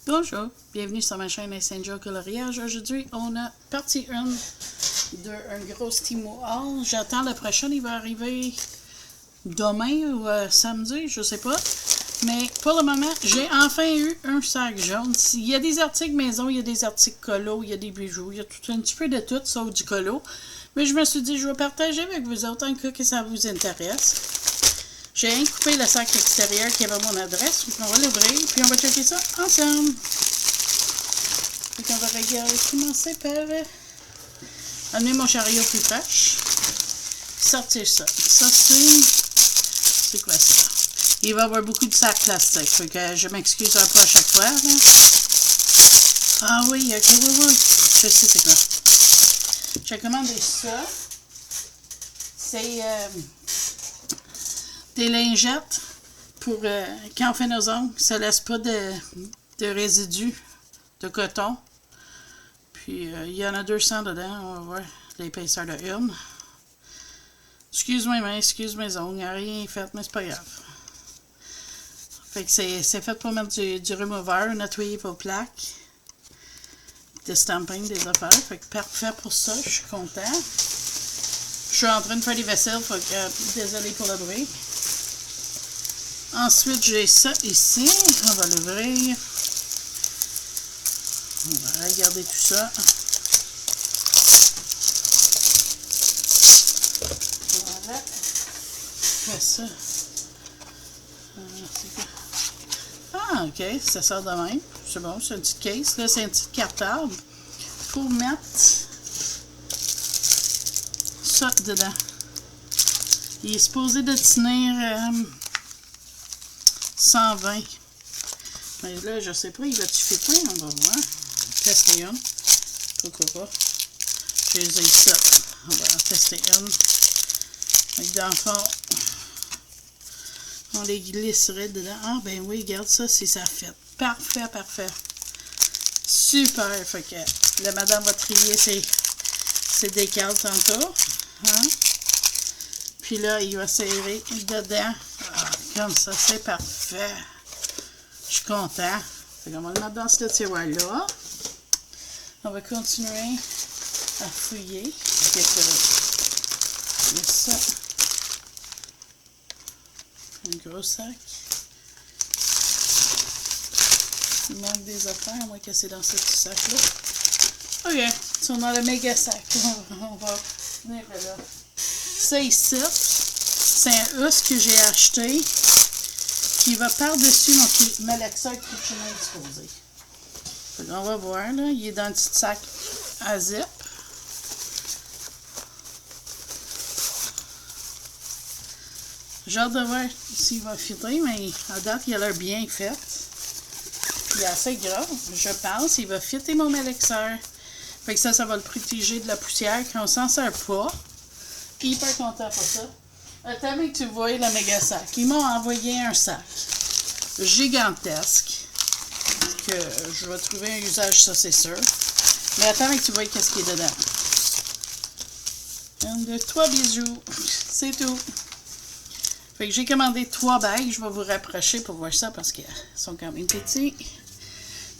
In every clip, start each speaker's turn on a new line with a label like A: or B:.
A: Bonjour, bienvenue sur ma chaîne Essential Coloriage. Aujourd'hui, on a partie 1 d'un gros Timo Haul. J'attends le prochain, il va arriver demain ou samedi, je sais pas. Mais pour le moment, j'ai enfin eu un sac jaune. Il y a des articles maison, il y a des articles colo, il y a des bijoux, il y a tout, un petit peu de tout sauf du colo. Mais je me suis dit, je vais partager avec vous autres en cas que ça vous intéresse. J'ai coupé le sac extérieur qui avait mon adresse. On va l'ouvrir, puis on va checker ça ensemble. Donc on va commencer par amener mon chariot plus proche. Sortir ça. Ça, c'est quoi ça? Il va y avoir beaucoup de sacs plastiques. Fait que je m'excuse un peu à chaque fois. Là. Ah oui, ok, oui. Je sais c'est quoi. J'ai commandé ça. C'est des lingettes pour quand on fait nos ongles. Ça ne laisse pas de résidus de coton. Puis il y en a 200 dedans. On va voir l'épaisseur de une. Excuse mes mains, excuse mes ongles. Il n'y a rien fait, mais c'est pas grave. Fait que c'est fait pour mettre du remover, nettoyer vos plaques. Des stampings, des affaires. Fait que parfait pour ça. Je suis content. Je suis en train de faire des vaisselles. Fait que désolé pour le bruit. Ensuite, j'ai ça ici. On va l'ouvrir. On va regarder tout ça. Voilà. Je fais ça. Ah, ok. Ça sort de même. C'est bon, c'est une petite case. Là, c'est une petite cartable pour mettre ça dedans. Il est supposé de tenir 120. Mais là, je sais pas, il va-tu fitter? On va voir. Tester une. Pourquoi pas? Je les ai ça. On va en tester une. Avec dans le fond, on les glisserait dedans. Ah, ben oui, regarde ça, si ça fait. Parfait, parfait. Super. Fait que la madame va trier ses décals tantôt. Hein? Puis là, il va serrer dedans. Ah, comme ça, c'est parfait. Je suis content. Fait qu'on va le mettre dans ce tiroir-là. On va continuer à fouiller. Il y a ça. Un gros sac. Il manque des affaires. On va casser dans ce petit sac-là. OK. Si on a le méga sac, on va venir là. Ça ici, c'est un housse que j'ai acheté qui va par-dessus mon malaxeur Kitchener exposé. On va voir, là. Il est dans un petit sac à zip. J'ai hâte de voir s'il va fitter, mais à date, il a l'air bien fait. Il est assez gros, je pense. Il va fitter mon malaxeur. Fait que ça va le protéger de la poussière quand on s'en sert pas. Hyper content pour ça. Attends que tu vois le méga sac. Ils m'ont envoyé un sac gigantesque que je vais trouver un usage, ça c'est sûr. Mais attends que tu vois qu'est-ce qui est dedans. 1, 2, 3 bijoux. C'est tout. Fait que j'ai commandé 3 bagues. Je vais vous rapprocher pour voir ça parce qu'ils sont quand même petits.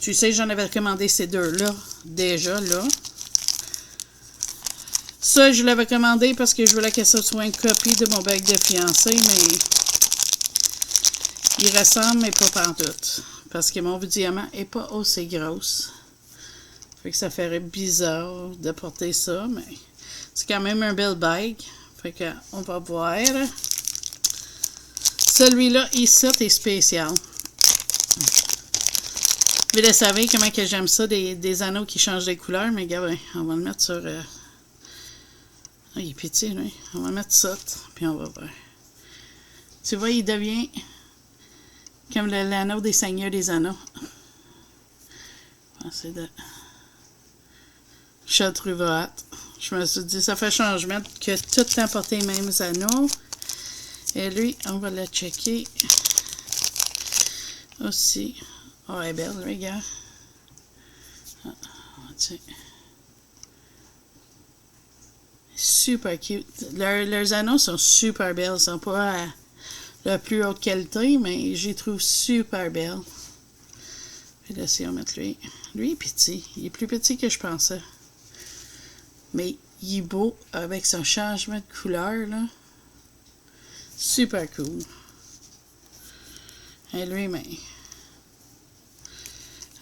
A: Tu sais, j'en avais commandé ces deux-là déjà, là. Ça, je l'avais commandé parce que je voulais que ça soit une copie de mon bague de fiancée, mais il ressemble, mais pas pantoute. Parce que mon diamant n'est pas aussi grosse. Fait que ça ferait bizarre de porter ça, mais c'est quand même un bel bague. Fait que on va voir. Celui-là, ici, est spécial. Vous le savez comment que j'aime ça, des anneaux qui changent de couleur, mais gars, on va le mettre sur... Ah, il est petit, lui. On va mettre ça, puis on va voir. Tu vois, il devient comme l'anneau des seigneurs des anneaux. C'est de... Je trouve hâte. Je me suis dit, ça fait changement que tout le temps porter les mêmes anneaux. Et lui, on va le checker. Aussi. Oh, elle est belle, regarde. Ah, tiens. Super cute. Leurs anneaux sont super belles. Ils ne sont pas la plus haute qualité, mais je les trouve super belles. Puis là, si on met lui. Lui, il est petit. Il est plus petit que je pensais. Mais il est beau avec son changement de couleur, là. Super cool. Et lui, mais...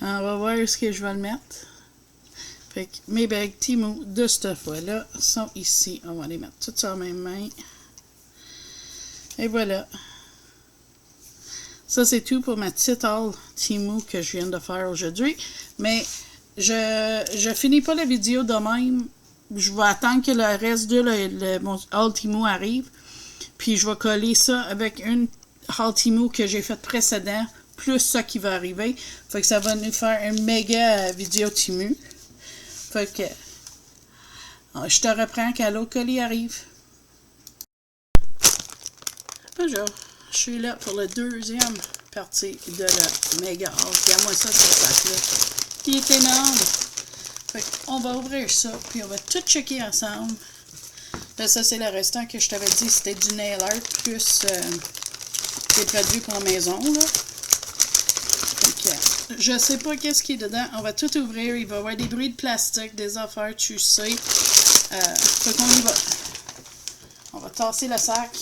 A: On va voir où est-ce que je vais le mettre. Fait que mes bagues Temu de cette fois-là sont ici. On va les mettre toutes sur la même main. Et voilà. Ça, c'est tout pour ma petite haul Temu que je viens de faire aujourd'hui. Mais je finis pas la vidéo de même. Je vais attendre que le reste de mon haul Temu arrive. Puis je vais coller ça avec une haul Temu que j'ai faite précédent, plus ça qui va arriver. Fait que ça va nous faire une méga vidéo Temu. Fait que je te reprends quand l'autre colis arrive. Bonjour, je suis là pour la deuxième partie de la méga haul. Regarde-moi ça, ce sac-là. Il est énorme. Fait qu'on va ouvrir ça, puis on va tout checker ensemble. Là, ça, c'est le restant que je t'avais dit, c'était du nail art, plus des produits pour la maison, là. Fait que, je sais pas qu'est-ce qui est dedans. On va tout ouvrir. Il va y avoir des bruits de plastique, des affaires, tu sais. Fait qu'on y va. On va tasser le sac.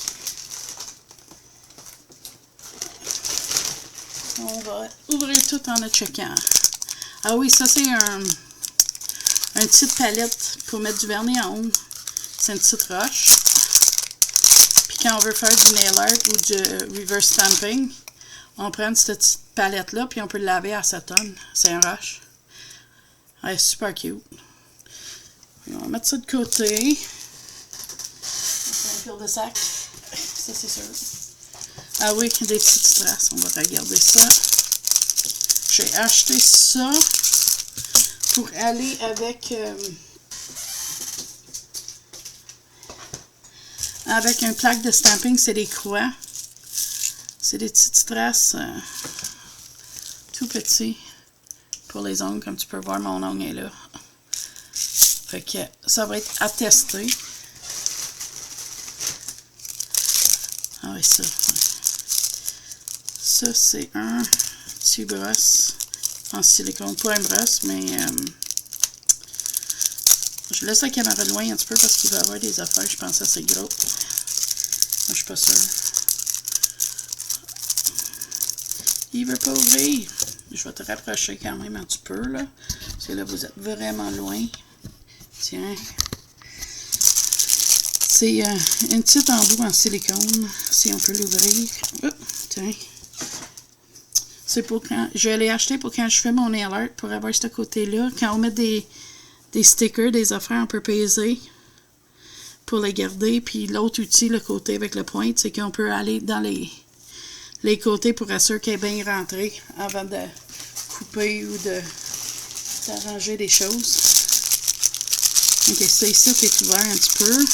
A: On va ouvrir tout en le checkant. Ah oui, ça, c'est une petite palette pour mettre du vernis en haut. C'est une petite roche. Puis quand on veut faire du nail art ou du reverse stamping, on prend cette petite palette-là, puis on peut le laver à acétone. C'est un roche. Ouais, super cute. Puis on va mettre ça de côté. On fait un pire de sac. Ça, c'est sûr. Ah oui, des petites strass. On va regarder ça. J'ai acheté ça pour aller avec... avec une plaque de stamping, c'est des croix. C'est des petites strass tout petits pour les ongles, comme tu peux voir, mon ongle est là. Fait que ça va être à tester. Ah oui, ça. Ça, c'est un petit brosse en silicone. Pas un brosse, mais je laisse la caméra loin un petit peu parce qu'il va y avoir des affaires. Je pense que c'est gros. Moi, je suis pas sûre. Il veut pas ouvrir. Je vais te rapprocher quand même un petit peu, là. Parce que là, vous êtes vraiment loin. Tiens. C'est une petite embout en silicone, si on peut l'ouvrir. Oh, tiens. C'est pour quand... Je l'ai acheté pour quand je fais mon nail art, pour avoir ce côté-là. Quand on met des stickers, des affaires, on peut peser pour les garder. Puis l'autre outil, le côté avec le pointe, c'est qu'on peut aller dans les côtés pour assurer qu'elle est bien rentrée avant de couper ou d'arranger des choses. Ok, ça ici est ouvert un petit peu.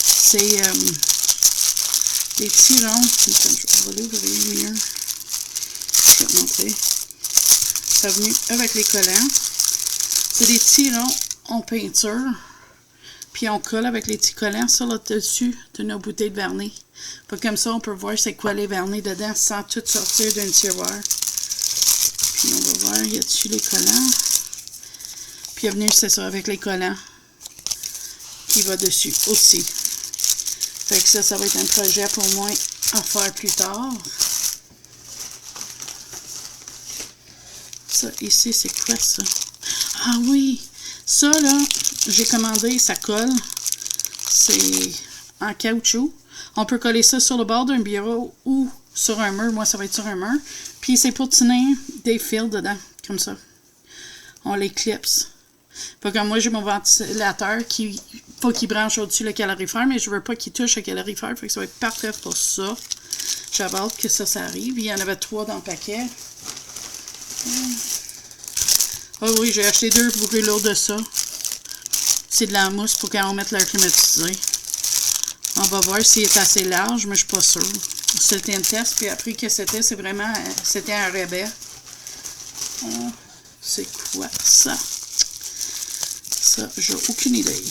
A: C'est des petits ronds. Je vais l'ouvrir mieux. Je vais te montrer. Ça est venu avec les collants. C'est des petits ronds en peinture. Puis on colle avec les petits collants sur le dessus de nos bouteilles de vernis. Puis comme ça, on peut voir c'est quoi les vernis dedans sans tout sortir d'un tiroir. Puis on va voir, il y a dessus les collants. Puis il est venu, c'est ça, avec les collants qui va dessus aussi. Fait que ça va être un projet pour moi à faire plus tard. Ça, ici, c'est quoi ça? Ah oui! Ça, là, j'ai commandé, ça colle. C'est en caoutchouc. On peut coller ça sur le bord d'un bureau ou sur un mur. Moi, ça va être sur un mur. Puis, c'est pour tenir des fils dedans, comme ça. On les clipse. Fait que moi, j'ai mon ventilateur qui... Pas qu'il branche au-dessus le calorifère, mais je veux pas qu'il touche le calorifère. Fait que ça va être parfait pour ça. J'ai hâte que ça arrive. Il y en avait 3 dans le paquet. Ah oui, j'ai acheté 2 brûlots de ça. C'est de la mousse pour quand on mette l'air climatisé. On va voir s'il est assez large, mais je suis pas sûre. C'était un test, puis après que c'était vraiment... C'était un rabais. C'est quoi ça? Ça, j'ai aucune idée.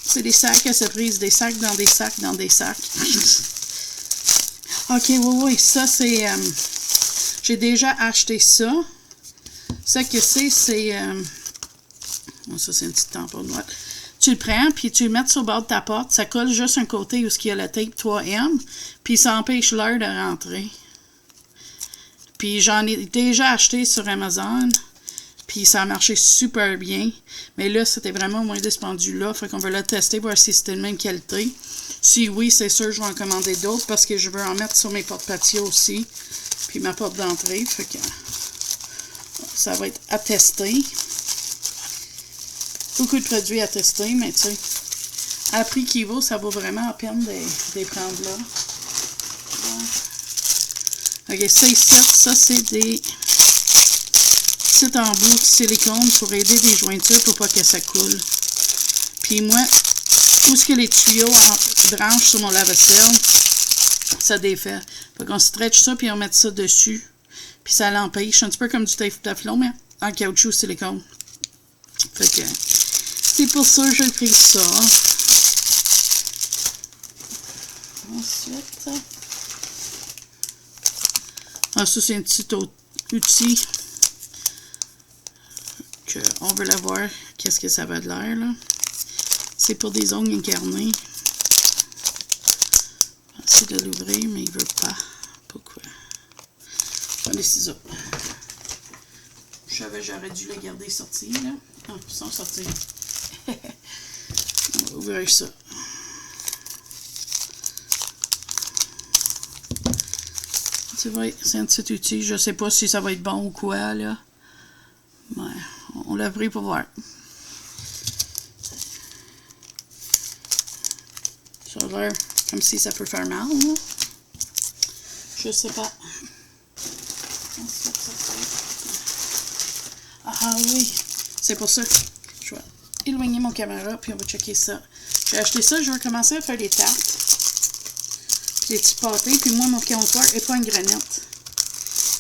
A: C'est des sacs à surprise, des sacs dans des sacs dans des sacs. Ok, oui, ça c'est... J'ai déjà acheté ça. Ça que c'est... ça, c'est un petit tampon noir. Tu le prends, puis tu le mets sur le bord de ta porte. Ça colle juste un côté où il y a la tape 3M, puis ça empêche l'air de rentrer. Puis j'en ai déjà acheté sur Amazon, puis ça a marché super bien. Mais là, c'était vraiment moins dispendieux là. Fait qu'on va le tester, voir si c'était de même qualité. Si oui, c'est sûr, je vais en commander d'autres parce que je veux en mettre sur mes portes patio aussi. Puis ma porte d'entrée. Fait que ça va être à tester. Beaucoup de produits à tester, mais tu sais, à prix qu'il vaut, ça vaut vraiment la peine de les prendre là. Ok, ça ici, ça c'est des petits embouts de silicone pour aider des jointures pour pas que ça coule. Puis moi, où est-ce que les tuyaux branchent sur mon lave-vaisselle, ça défait. Fait qu'on stretch ça puis on met ça dessus. Puis ça l'empêche. Un petit peu comme du Teflon, mais en caoutchouc silicone. Fait que c'est pour ça que j'ai pris ça. Ensuite, ça c'est un petit outil que on veut la voir. Qu'est-ce que ça va de l'air là? C'est pour des ongles incarnés. J'essaie de l'ouvrir, mais il veut pas. Pourquoi? Pas les ciseaux. J'aurais dû les garder sortis là. Ah, ils sont sortis. On va ouvrir ça. Tu vois, c'est un petit outil. Je sais pas si ça va être bon ou quoi, là. Ouais, on l'a pris pour voir. Ça a l'air comme si ça peut faire mal, là. Je sais pas. Ah oui, c'est pour ça. Je vais éloigner mon caméra, puis on va checker ça. J'ai acheté ça, je vais commencer à faire des tartes. Puis des petits pâtés, puis moi, mon comptoir n'est pas une granite.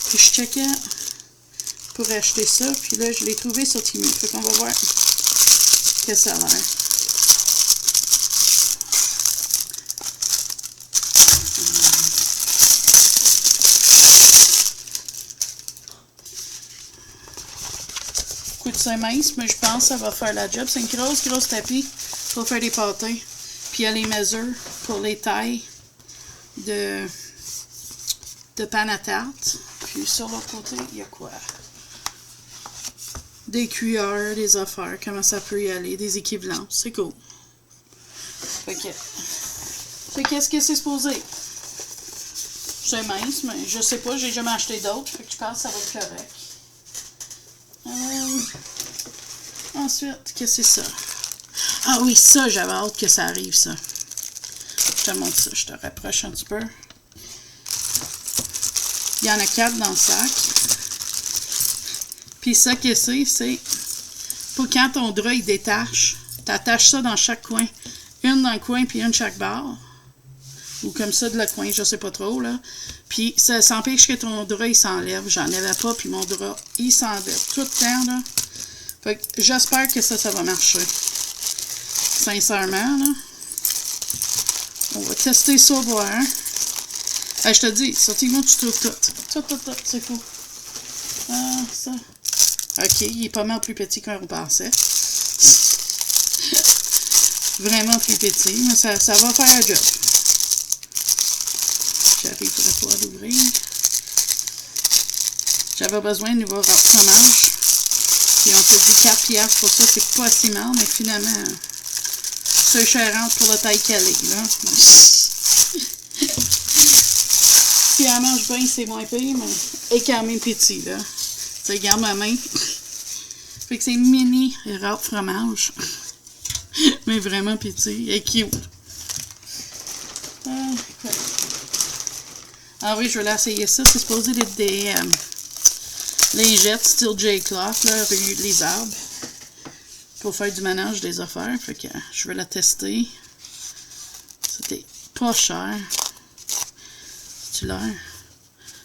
A: Puis je checkais pour acheter ça, puis là, je l'ai trouvé sur Temu. Fait qu'on va voir que ça a l'air. C'est mince, mais je pense que ça va faire la job. C'est une grosse tapis pour faire des pâtés. Puis il y a les mesures pour les tailles de panne à tarte. Puis sur l'autre côté, il y a quoi? Des cuillères, des affaires, comment ça peut y aller, des équivalents. C'est cool. Fait qu'est-ce que c'est supposé? C'est mince, mais je sais pas, j'ai jamais acheté d'autres. Fait que je pense que ça va être correct. Ensuite, qu'est-ce que c'est ça? Ah oui, ça, j'avais hâte que ça arrive, ça. Je te montre ça, je te rapproche un petit peu. Il y en a 4 dans le sac. Puis ça que c'est pour quand ton drap il détache, tu attaches ça dans chaque coin. Une dans le coin, puis une chaque barre. Ou comme ça de le coin, je sais pas trop, là. Puis ça empêche que ton drap il s'enlève. J'en avais pas, puis mon drap il s'enlève tout le temps, là. Fait que j'espère que ça va marcher. Sincèrement, là. On va tester ça, voir. Je te dis, sortis-moi, tu trouves tout. Tout, c'est fou. Ah, ça. Ok, il est pas mal plus petit qu'on pensait. Vraiment plus petit, mais ça va faire un job. J'arrive pour pouvoir l'ouvrir. J'avais besoin de nouveau fromage. Puis on te dit 4 piastres pour ça, c'est pas si mal, mais finalement, c'est cher pour la taille calée, là. Puis elle mange bien, c'est moins pire, mais elle est quand même petit, là. Tu sais, regarde ma main. Fait que c'est mini râpe fromage. Mais vraiment petit. Elle est cute. Ah oui, je vais l'essayer ça. C'est supposé être des lingettes style J-Cloth, là, les arbres. Pour faire du ménage des affaires. Fait que je vais la tester. C'était pas cher. C'est-tu l'air?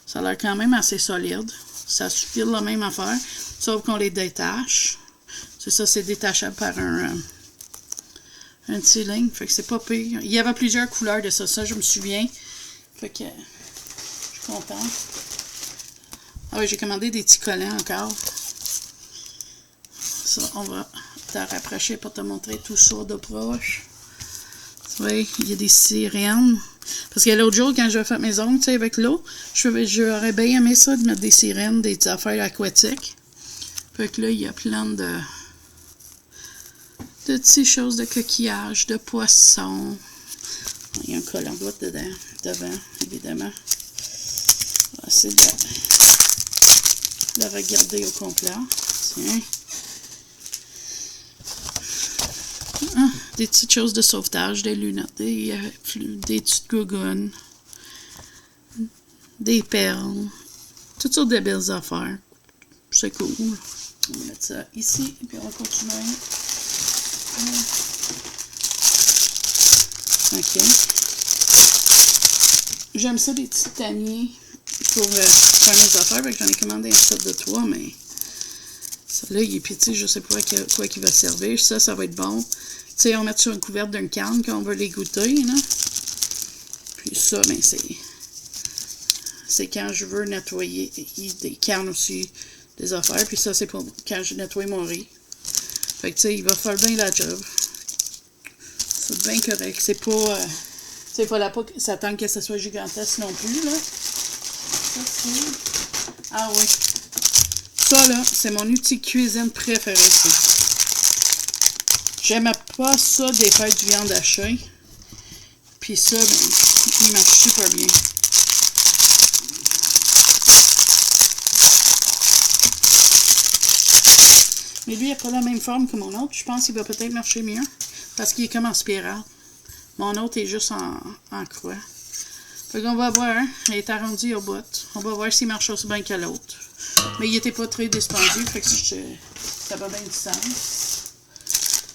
A: Ça a l'air quand même assez solide. Ça file la même affaire. Sauf qu'on les détache. C'est ça, c'est détachable par un petit ligne. Fait que c'est pas pire. Il y avait plusieurs couleurs de ça. Ça, je me souviens. Fait que je suis contente. Ah oui, j'ai commandé des petits collants encore. Ça, on va te rapprocher pour te montrer tout ça de proche. Oui, il y a des sirènes. Parce que l'autre jour, quand j'ai fait mes ongles, tu sais, avec l'eau, j'aurais bien aimé ça, de mettre des sirènes, des petites affaires aquatiques. Fait que là, il y a plein de petites choses de coquillages, de poissons. Il y a un collant d'eau devant, évidemment. On va essayer de le regarder au complet. Tiens. Ah, des petites choses de sauvetage, des lunettes, des petites gougounes, des perles, toutes sortes de belles affaires. C'est cool. On va mettre ça ici, et puis on va continuer. Ok. J'aime ça, des petits taniers pour faire mes affaires. J'en ai commandé un set de 3, mais celui-là, il est petit, je sais pas quoi qu'il va servir. Ça va être bon. Tu sais, on met sur une couverte d'une canne quand on veut les goûter, là. Puis ça, ben c'est quand je veux nettoyer des cannes aussi, des affaires. Puis ça, c'est pour quand je nettoie mon riz. Fait que tu sais, il va faire bien la job. C'est bien correct. C'est pas... tu sais, il faut pas s'attendre que ce soit gigantesque non plus, là. Ça, c'est... Ah oui. Ça, là, c'est mon outil de cuisine préféré, ça. J'aimais pas ça des fêtes du viande hachée. Puis ça, ben, il marche super bien. Mais lui, il n'a pas la même forme que mon autre. Je pense qu'il va peut-être marcher mieux. Parce qu'il est comme en spirale. Mon autre est juste en croix. Fait qu'on va voir. Il est arrondi au bout. On va voir s'il marche aussi bien que l'autre. Mais il était pas très dispendieux. Fait que ça va bien du sens.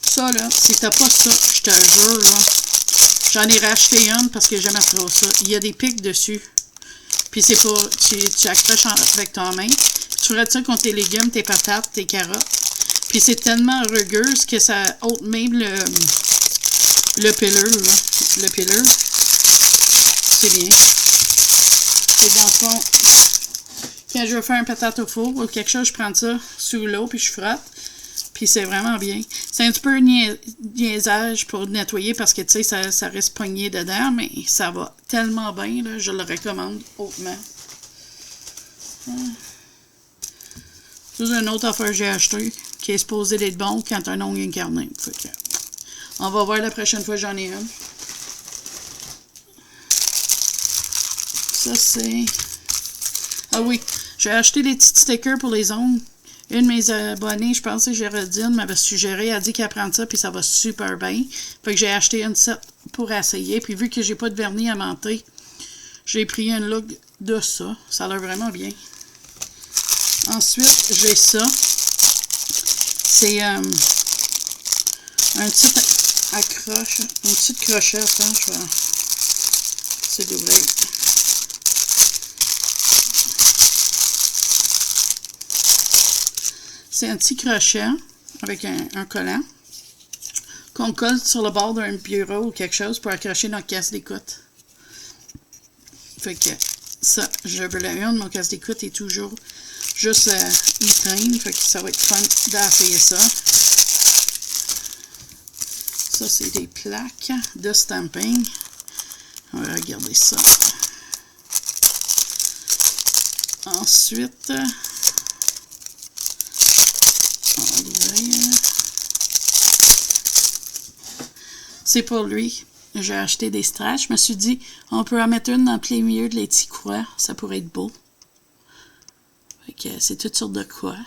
A: Ça, là, si t'as pas ça, je te jure, là. J'en ai racheté une parce que j'aime trop ça. Il y a des pics dessus. Puis c'est pour... Tu accroches avec ta main. Tu ferais ça contre tes légumes, tes patates, tes carottes. Puis c'est tellement rugueuse que ça ôte même le pileur, là. Le pileur. C'est bien. Et dans le fond, quand je veux faire une patate au four ou quelque chose, je prends ça sous l'eau puis je frotte. Puis c'est vraiment bien. C'est un petit peu niaisage pour nettoyer parce que, tu sais, ça reste pogné dedans, mais ça va tellement bien, là, je le recommande hautement. C'est une autre affaire que j'ai acheté qui est supposé d'être bon quand un ongle incarné. Fait que, on va voir la prochaine fois que j'en ai une. Ça, c'est... Ah oui, j'ai acheté des petits stickers pour les ongles. Une de mes abonnées, je pense que c'est Géraldine, m'avait suggéré, elle a dit qu'elle prend ça, puis ça va super bien. Fait que j'ai acheté une set pour essayer. Puis vu que j'ai pas de vernis à monter, j'ai pris un look de ça. Ça a l'air vraiment bien. Ensuite, j'ai ça. C'est un petit accroche, une petite crochette. Hein, je vais essayer d'ouvrir. C'est un petit crochet avec un collant qu'on colle sur le bord d'un bureau ou quelque chose pour accrocher notre casse d'écoute. Fait que ça, je veux la une, mon casse d'écoute est toujours juste il traîne, fait que ça va être fun d'essayer ça. Ça, c'est des plaques de stamping. On va regarder ça. Ensuite... c'est pour lui. J'ai acheté des strass. Je me suis dit, on peut en mettre une dans le plein milieu de les petits croix. Ça pourrait être beau. Fait que c'est toutes sortes de croix.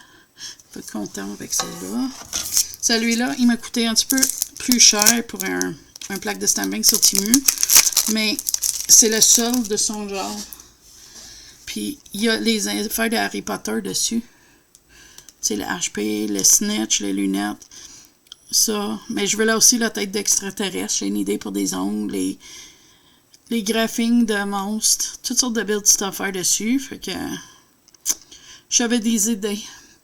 A: Je suis content avec celle-là. Celui-là, il m'a coûté un petit peu plus cher pour un plaque de stamping sur Temu. Mais c'est le seul de son genre. Puis, il y a les affaires de Harry Potter dessus. Tu sais, le HP, le snitch, les lunettes. Ça. Mais je veux là aussi la tête d'extraterrestre. J'ai une idée pour des ongles. Les graphiques de monstres. Toutes sortes de belles petites affaires dessus. Fait que j'avais des idées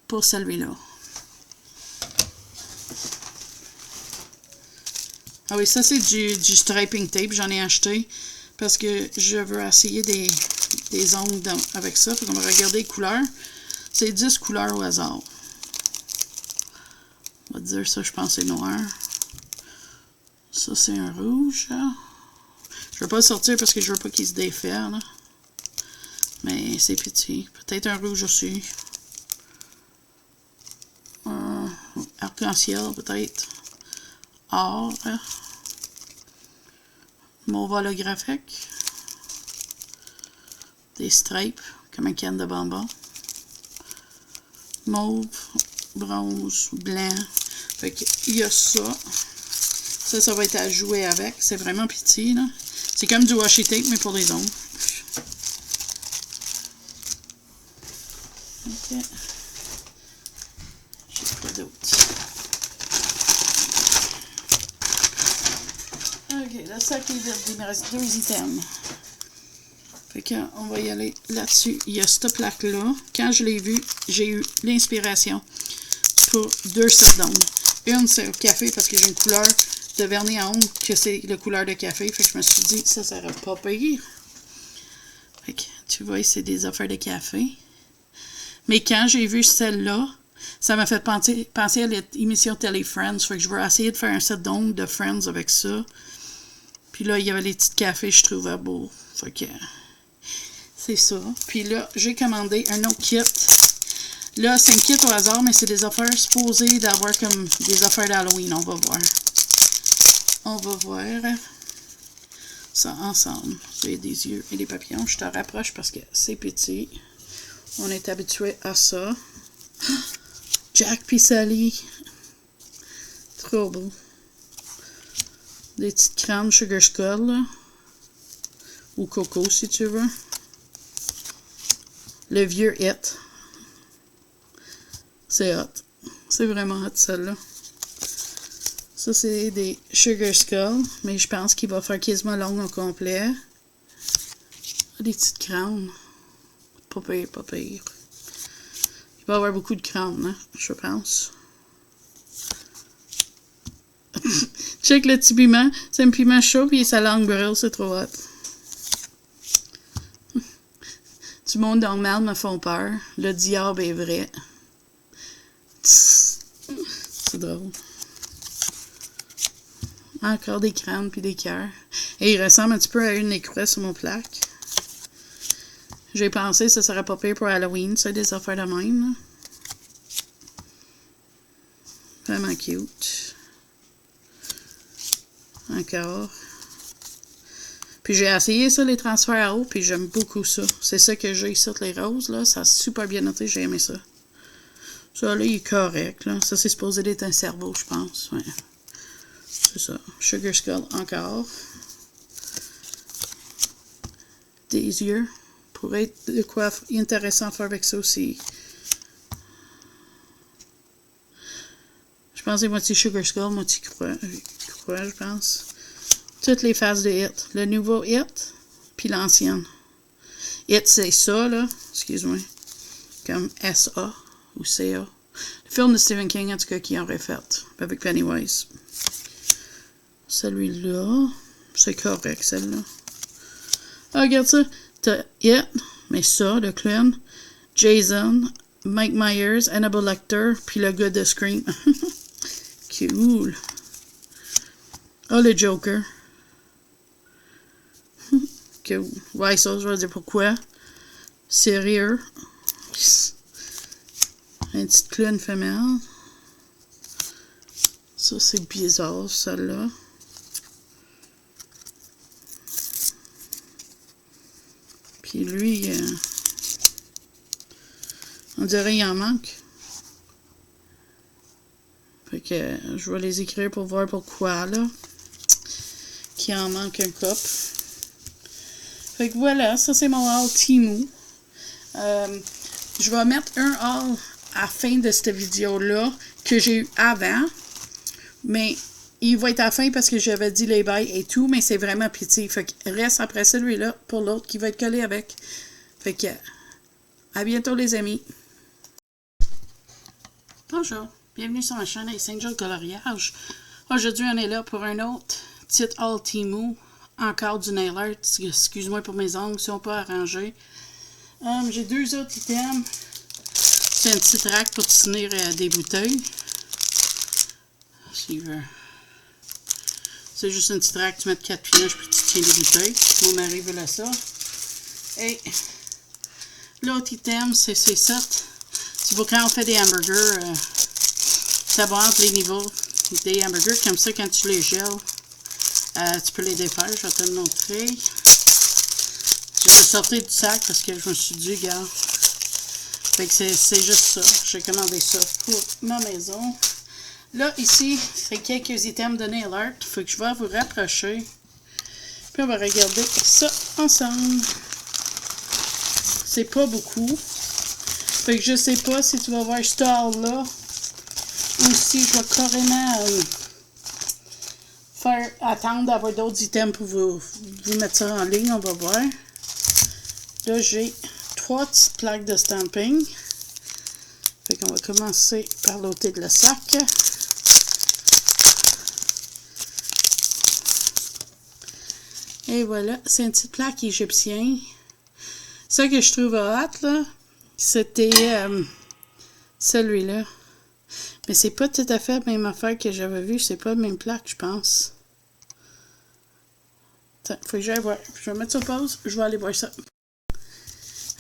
A: pour celui-là. Ah oui, ça c'est du striping tape. J'en ai acheté parce que je veux essayer des ongles avec ça. Fait qu'on va regarder les couleurs. C'est 10 couleurs au hasard. On va dire ça, je pense c'est noir. Ça, c'est un rouge. Là. Je ne vais pas le sortir parce que je veux pas qu'il se défaire. Là. Mais c'est petit. Peut-être un rouge aussi. Arc-en-ciel, peut-être. Or. Mauve holographique. Des stripes, comme un canne de bonbons. Mauve, bronze, blanc. Fait qu'il y a ça. Ça va être à jouer avec. C'est vraiment petit, là. C'est comme du washi tape, mais pour les ongles. Ok. J'ai pas d'autres. Ok, le sac est vide. Il me reste 2 items. Fait qu'on va y aller là-dessus. Il y a cette plaque-là. Quand je l'ai vue, j'ai eu l'inspiration pour 2 sets d'ongles. Une, c'est le café parce que j'ai une couleur de vernis à ongles que c'est la couleur de café. Fait que je me suis dit, ça serait pas pire. Fait que, tu vois, c'est des affaires de café. Mais quand j'ai vu celle-là, ça m'a fait penser à l'émission Télé Friends. Fait que je vais essayer de faire un set d'ongles de Friends avec ça. Puis là, il y avait les petits cafés, je trouvais beau. Fait que c'est ça. Puis là, j'ai commandé un autre kit. Là, c'est un kit au hasard, mais c'est des affaires supposées d'avoir comme des affaires d'Halloween. On va voir. On va voir ça ensemble. J'ai des yeux et des papillons. Je te rapproche parce que c'est petit. On est habitué à ça. Jack pis Sally. Trop beau. Des petites crânes Sugar Skull, là. Ou Coco, si tu veux. Le vieux Hit. C'est hot. C'est vraiment hot, celle-là. Ça, c'est des Sugar Skull, mais je pense qu'il va faire quasiment long au complet. Des petites crânes. Pas pire, pas pire. Il va y avoir beaucoup de crânes, hein, je pense. Check le petit piment. C'est un piment chaud, puis sa langue brûle, c'est trop hot. Du monde normal me font peur. Le diable est vrai. C'est drôle. Encore des crânes puis des cœurs. Et il ressemble un petit peu à une écrue sur mon plaque. J'ai pensé que ça serait pas pire pour Halloween, ça, des affaires de même. Là. Vraiment cute. Encore. Puis j'ai essayé ça, les transferts à eau, puis j'aime beaucoup ça. C'est ça que j'ai ici, les roses, là. Ça a super bien noté, j'ai aimé ça. Ça, là, il est correct, là. Ça, c'est supposé être un cerveau, je pense. Ouais. C'est ça. Sugar Skull, encore. Des yeux. Pourrait être de quoi intéressant à faire avec ça aussi. Je pense que c'est moitié Sugar Skull, moitié croix, je pense. Toutes les phases de Hit. Le nouveau Hit, puis l'ancienne. Hit, c'est ça, là. Excuse-moi. Comme S-A ou C-A. Le film de Stephen King, en tout cas, qui aurait fait. Avec Pennywise. Celui-là, c'est correct, celle-là. Ah, regarde ça. T'as Hit, mais ça, le clown. Jason, Mike Myers, Annabelle Lecter, puis le gars de Scream. Cool. Ah, le Joker. Cool. Ouais, ça, je vais dire pourquoi. Sérieux. Un petit clown femelle. Ça, c'est bizarre, celle-là. Puis lui, on dirait qu'il en manque. Fait que je vais les écrire pour voir pourquoi, là. Qu'il en manque un cop. Fait que voilà, ça c'est mon haul Temu. Je vais mettre un haul à la fin de cette vidéo-là que j'ai eu avant. Mais il va être à la fin parce que j'avais dit les bails et tout, mais c'est vraiment petit. Fait que reste après celui-là pour l'autre qui va être collé avec. Fait que à bientôt les amis. Bonjour, bienvenue sur ma chaîne Saint Joe Coloriage. Aujourd'hui on est là pour un autre petit haul Temu encore du nail art. Excuse-moi pour mes ongles, ils sont pas arrangés. J'ai 2 autres items. C'est un petit rack pour tenir des bouteilles. C'est juste un petit rack, tu mets 4 pinoches puis tu tiens des bouteilles. Mon mari veut ça. Et l'autre item, c'est ces sets. Tu vois, quand on fait des hamburgers, ça va entre les niveaux des hamburgers. Comme ça, quand tu les gèles, tu peux les défaire. Je vais te le montrer. Je vais sortir du sac parce que je me suis dit, gars. Fait que c'est juste ça. J'ai commandé ça pour ma maison. Là, ici, c'est quelques items de nail art. Faut que je vais vous rapprocher. Puis on va regarder ça ensemble. C'est pas beaucoup. Fait que je sais pas si tu vas voir ce hall-là. Ou si je vais carrément faire attendre d'avoir d'autres items pour vous mettre ça en ligne. On va voir. Là, j'ai 3 petites plaques de stamping. Fait qu'on va commencer par l'ôter de le sac. Et voilà, c'est une petite plaque égyptienne. Ça que je trouve hot, là, c'était celui-là. Mais c'est pas tout à fait la même affaire que j'avais vu. C'est pas la même plaque, je pense. Attends, faut que j'aille voir. Je vais mettre ça pause. Je vais aller voir ça.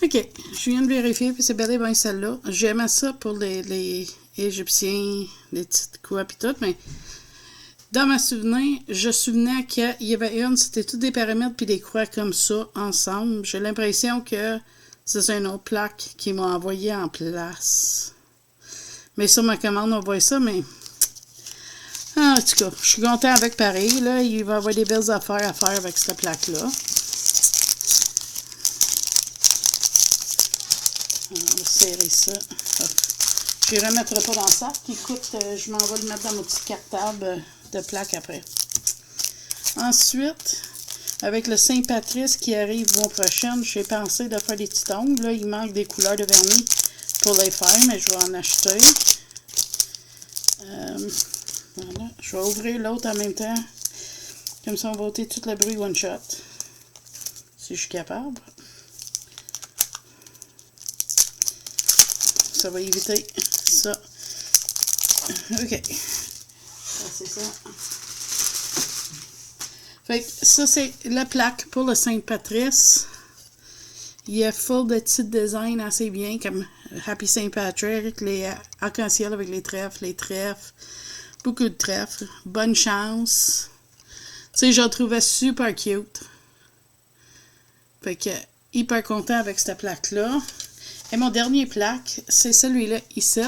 A: OK. Je viens de vérifier, puis c'est bel et bien celle-là. J'aimais ça pour les Égyptiens, les petites couettes et tout, mais dans ma souvenir, je souvenais qu'il y avait une, c'était tous des paramètres puis des croix comme ça, ensemble. J'ai l'impression que c'est une autre plaque qui m'a envoyé en place. Mais sur ma commande, on voit ça, mais en tout cas, je suis content avec pareil. Là, il va y avoir des belles affaires à faire avec cette plaque-là. On va serrer ça. Je ne le remettrai pas dans le sac. Écoute, je m'en vais le mettre dans mon petit cartable de plaque après. Ensuite, avec le Saint-Patrice qui arrive le mois prochain, j'ai pensé de faire des petits ongles. Là, il manque des couleurs de vernis pour les faire, mais je vais en acheter. Voilà. Je vais ouvrir l'autre en même temps. Comme ça, on va ôter tout le bruit one shot. Si je suis capable. Ça va éviter ça. OK. C'est ça. Fait que ça, c'est la plaque pour le Saint-Patrice. Il y a full de petits designs assez bien, comme Happy Saint Patrick, les arc-en-ciel avec les trèfles, beaucoup de trèfles. Bonne chance. Tu sais, je le trouvais super cute. Fait que, hyper content avec cette plaque-là. Et mon dernier plaque, c'est celui-là, ici.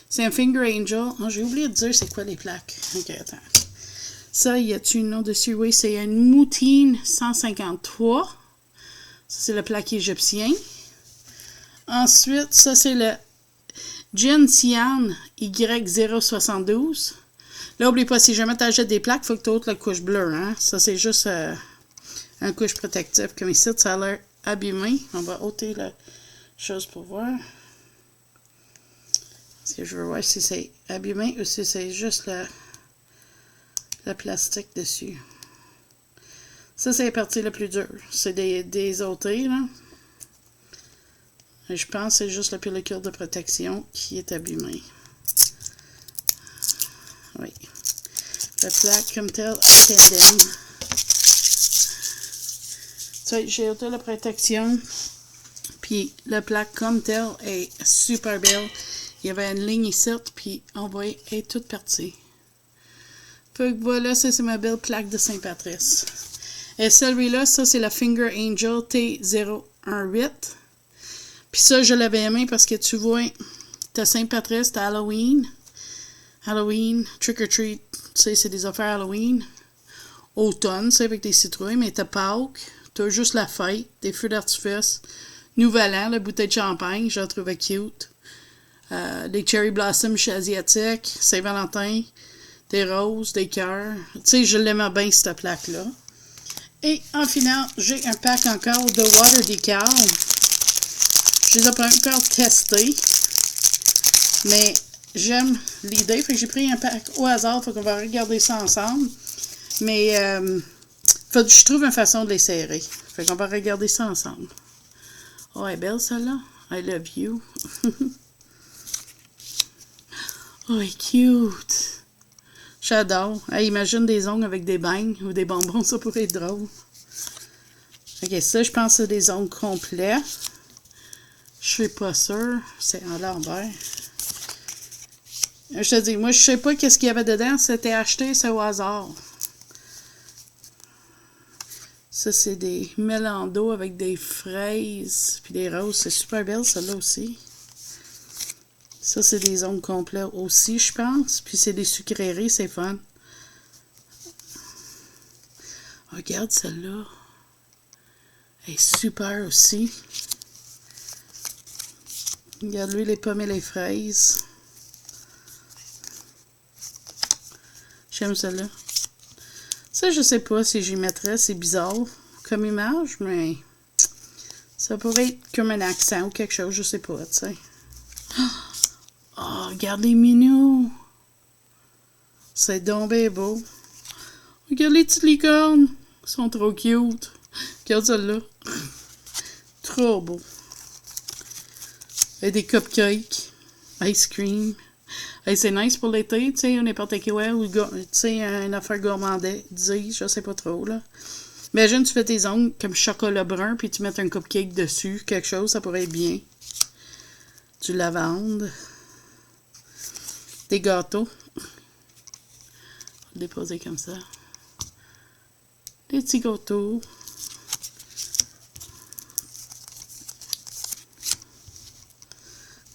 A: C'est un Finger Angel. Oh, j'ai oublié de dire c'est quoi les plaques. Ok, attends. Ça, y a-tu un nom dessus? Oui, c'est une Moutine 153. Ça, c'est le plaque égyptien. Ensuite, ça, c'est le Gentian Y072. Là, n'oublie pas, si jamais tu achètes des plaques, il faut que tu ôtes la couche bleue. Hein? Ça, c'est juste un couche protective. Comme ici, ça a l'air abîmé. On va ôter la chose pour voir. Parce que je veux voir si c'est abîmé ou si c'est juste le plastique dessus. Ça, c'est la partie la plus dure. C'est des ôtés, là. Et je pense que c'est juste la pellicule de protection qui est abîmée. Oui. La plaque comme telle est indemne. Tu sais, j'ai ôté la protection. Puis la plaque comme telle est super belle. Il y avait une ligne ici, puis on voit, elle est toute partie. Fait que voilà, ça c'est ma belle plaque de Saint-Patrice. Et celui-là, ça c'est la Finger Angel T018. Puis ça, je l'avais aimé parce que tu vois, t'as Saint-Patrice, t'as Halloween. Halloween, Trick or Treat, tu sais, c'est des affaires Halloween. Automne, tu sais, avec des citrouilles, mais t'as Pâques, t'as juste la fête, des feux d'artifice. Nouvel An, la bouteille de champagne, je la trouvais cute. Des cherry blossoms chez Asiatique, Saint-Valentin, des roses, des cœurs. Tu sais, je l'aimais bien, cette plaque-là. Et en final, j'ai un pack encore de Water Decal. Je les ai pas encore testés. Mais j'aime l'idée. Fait que j'ai pris un pack au hasard. Fait qu'on va regarder ça ensemble. Mais Je trouve une façon de les serrer. Fait qu'on va regarder ça ensemble. Oh, elle est belle, celle-là. I love you. Oh, elle est cute. J'adore. Hey, imagine des ongles avec des beignes ou des bonbons, ça pourrait être drôle. Ok, ça, je pense que c'est des ongles complets. Je suis pas sûre. C'est en l'envers. Je te dis, moi, je sais pas qu'est-ce qu'il y avait dedans. C'était acheté, c'est au hasard. Ça, c'est des mélandos avec des fraises puis des roses. C'est super belle, celle-là aussi. Ça, c'est des ongles complets aussi, je pense. Puis c'est des sucreries, c'est fun. Regarde celle-là. Elle est super aussi. Regarde-lui les pommes et les fraises. J'aime celle-là. Ça, je sais pas si j'y mettrais. C'est bizarre comme image, mais ça pourrait être comme un accent ou quelque chose, je sais pas, tu sais. Oh, regarde les minous. C'est donc bien beau. Regarde les petites licornes. Ils sont trop cute. Regarde celle-là. Trop beau. Et des cupcakes. Ice cream. Hey, c'est nice pour l'été, tu sais, n'importe quoi, ou tu sais, une affaire gourmandée, je sais pas trop, là. Imagine, tu fais tes ongles comme chocolat brun, puis tu mets un cupcake dessus, quelque chose, ça pourrait être bien. Du lavande. Des gâteaux. On va le déposer comme ça. Des petits gâteaux.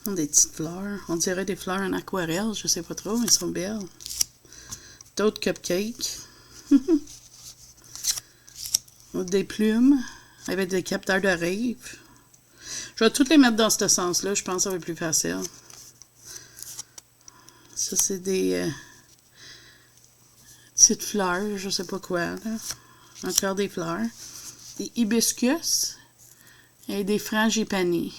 A: Des petites fleurs. On dirait des fleurs en aquarelle, je sais pas trop, mais elles sont belles. D'autres cupcakes. Des plumes avec des capteurs de rêve. Je vais toutes les mettre dans ce sens-là, je pense que ça va être plus facile. Ça, c'est des petites fleurs, je sais pas quoi, là. Encore des fleurs. Des hibiscus et des frangipani.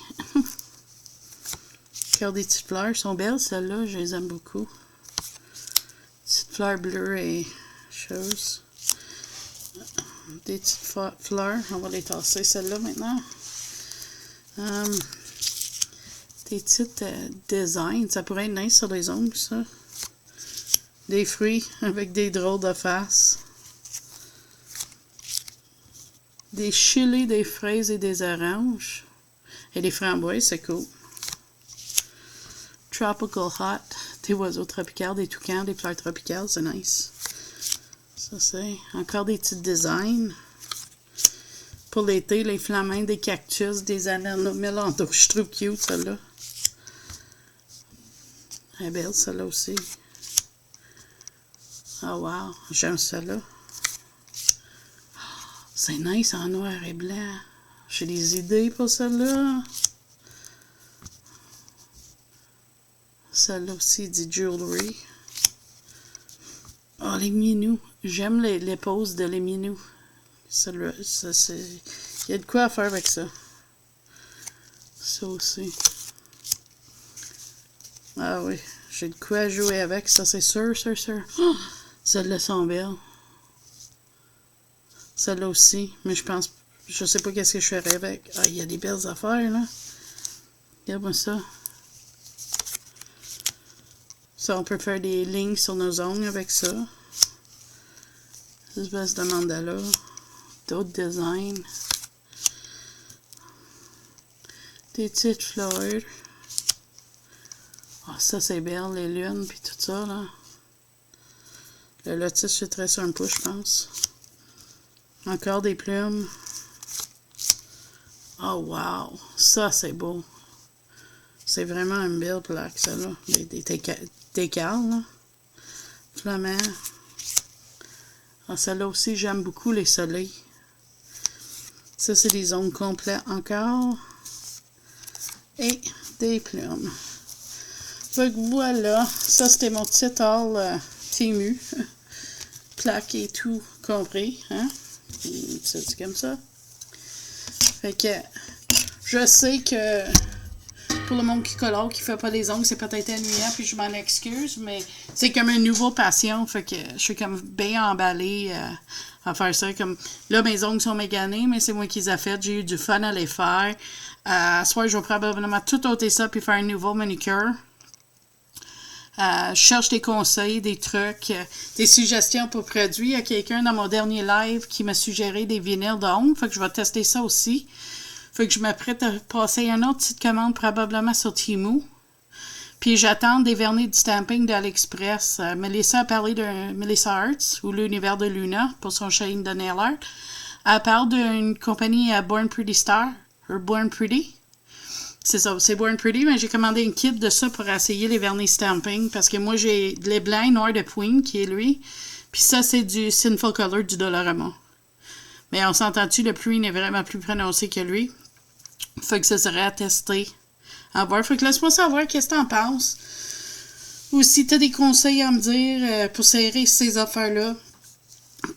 A: Encore des petites fleurs, elles sont belles, celles-là, je les aime beaucoup. Petites fleurs bleues et choses. Des petites fleurs, on va les tasser, celles-là, maintenant. Des petites designs, ça pourrait être nice sur les ongles, ça. Des fruits avec des drôles de faces. Des chili, des fraises et des oranges. Et des framboises, c'est cool. Tropical Hot, des oiseaux tropicaux, des toucans, des fleurs tropicales, c'est nice. Ça, c'est encore des petits designs. Pour l'été, les flamins, des cactus, des ananas mélandos. Je trouve cute, celle-là. Elle est belle, celle-là aussi. Oh, wow, j'aime celle-là. C'est nice en noir et blanc. J'ai des idées pour celle-là. Celle-là aussi, du jewelry. Oh, les minous. J'aime les poses de les minous. Celle-là, ça, c'est... Il y a de quoi à faire avec ça. Ça aussi. Ah oui, j'ai de quoi jouer avec, ça c'est sûr. Oh, celles-là sont belles. Celle-là aussi, mais je pense... Je sais pas qu'est-ce que je ferais avec. Ah, il y a des belles affaires, là. Regarde-moi ça. Ça, on peut faire des lignes sur nos ongles avec ça. Une espèce de mandala. D'autres designs. Des petites fleurs. Ah, ça c'est belle, les lunes, puis tout ça, là. Le lotus, je très sur un pouce, je pense. Encore des plumes. Oh, wow! Ça, c'est beau. C'est vraiment une belle plaque, ça, là. Des cales, là. Flamand. Ah, celle-là aussi, j'aime beaucoup les soleils. Ça, c'est des ongles complets encore. Et des plumes. Fait que voilà. Ça, c'était mon petit haul Temu. Plaque et tout compris, hein? C'est comme ça. Fait que je sais que Pour le monde qui colore, qui fait pas les ongles, c'est peut-être ennuyant, puis je m'en excuse, mais c'est comme un nouveau passion, fait que je suis comme bien emballée à faire ça. Comme là, mes ongles sont méganés, mais c'est moi qui les ai faites. J'ai eu du fun à les faire. À ce soir, je vais probablement tout ôter ça puis faire un nouveau manicure. Je cherche des conseils, des trucs, des suggestions pour produits. Il y a quelqu'un dans mon dernier live qui m'a suggéré des vinyles d'ongles. Fait que je vais tester ça aussi. Fait que je m'apprête à passer une autre petite commande probablement sur Temu. Puis j'attends des vernis de stamping d'AliExpress. Melissa a parlé de Melissa Arts ou l'univers de Luna pour son chaîne de nail art. Elle parle d'une compagnie Born Pretty Star, ou Born Pretty. C'est ça, c'est Born Pretty, mais j'ai commandé une kit de ça pour essayer les vernis stamping parce que moi j'ai les blancs noirs de Queen qui est lui. Puis ça c'est du Sinful Color du Dollarama. Mais on s'entend-tu, le Queen est vraiment plus prononcé que lui. Fait que ça serait à tester. À voir. Fait que laisse-moi savoir qu'est-ce que t'en penses. Ou si t'as des conseils à me dire pour serrer ces affaires-là.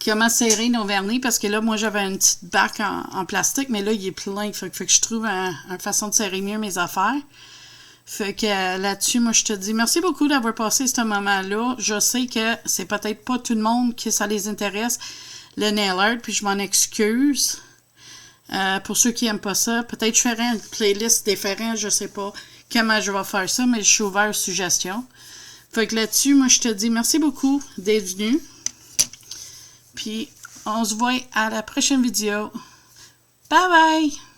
A: Comment serrer nos vernis, parce que là, moi, j'avais une petite bac en plastique, mais là, il est plein. Fait que je trouve une façon de serrer mieux mes affaires. Fait que là-dessus, moi, je te dis merci beaucoup d'avoir passé ce moment-là. Je sais que c'est peut-être pas tout le monde que ça les intéresse, le nail art, puis je m'en excuse. Pour ceux qui n'aiment pas ça, peut-être je ferai une playlist différente, je sais pas comment je vais faire ça, mais je suis ouvert aux suggestions. Fait que là-dessus, moi, je te dis merci beaucoup d'être venu. Puis, on se voit à la prochaine vidéo. Bye bye!